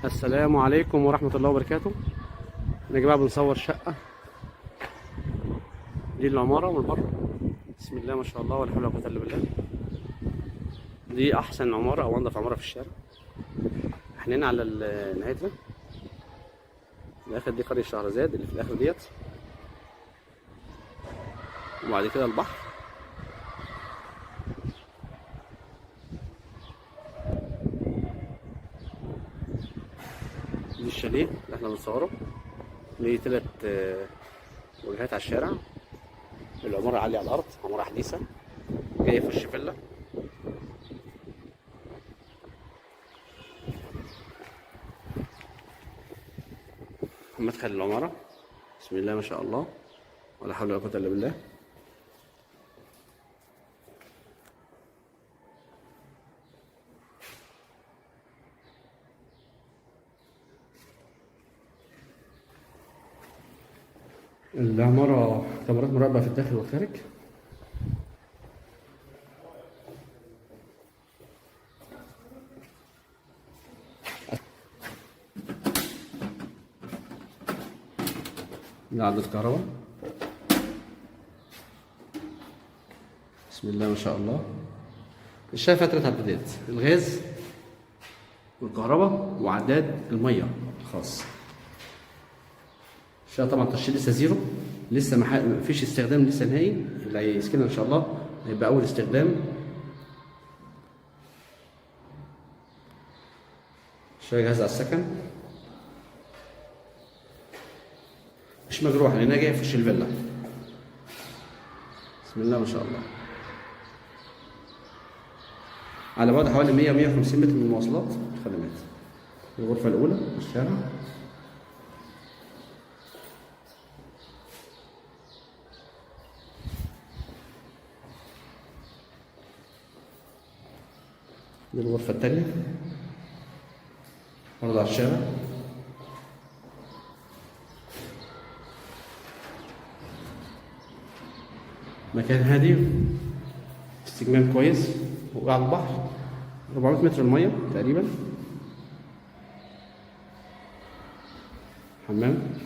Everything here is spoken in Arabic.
السلام عليكم ورحمة الله وبركاته. يا جماعة بنصور شقة، دي العمارة من بره. بسم الله ما شاء الله ولا حول ولا قوة إلا بالله. دي أحسن عمارة أو أنضف عمارة في الشارع. احنا هنا على نهايتها، الآخر دي قرية شهرزاد اللي في الآخر ديت، وبعد كده البحر. دي الشاليه اللي احنا بنصوره، ليه 3 وجهات على الشارع. العمارة عالية على الأرض، عمارة حديثة جاية في وش فيلا. مدخل العمارة بسم الله ما شاء الله ولا حول ولا قوة إلا بالله. العمارة كاميرات مراقبة في الداخل والخارج. ده عدة كهرباء بسم الله ما شاء الله. الشقة فيها 3 عدادات، الغاز والكهرباء وعداد المية الخاص. الشقة طبعا تشطيب لسه زيرو، لسه ما فيش استخدام لسه نهائي. اللي هيسكنها ان شاء الله هيبقى اول استخدام. الشقة جاهزة على السكن، مش مجروحة لأنها جاية في وش الفيلا. بسم الله ما شاء الله. على بعد حوالي 100-150 متر من المواصلات والخدمات. الغرفة الأولى في الشارع. دي الغرفة التانية برضه على الشارع. مكان هادي، استجمام كويس، وعلى البحر 400 متر المية تقريبا. حمام.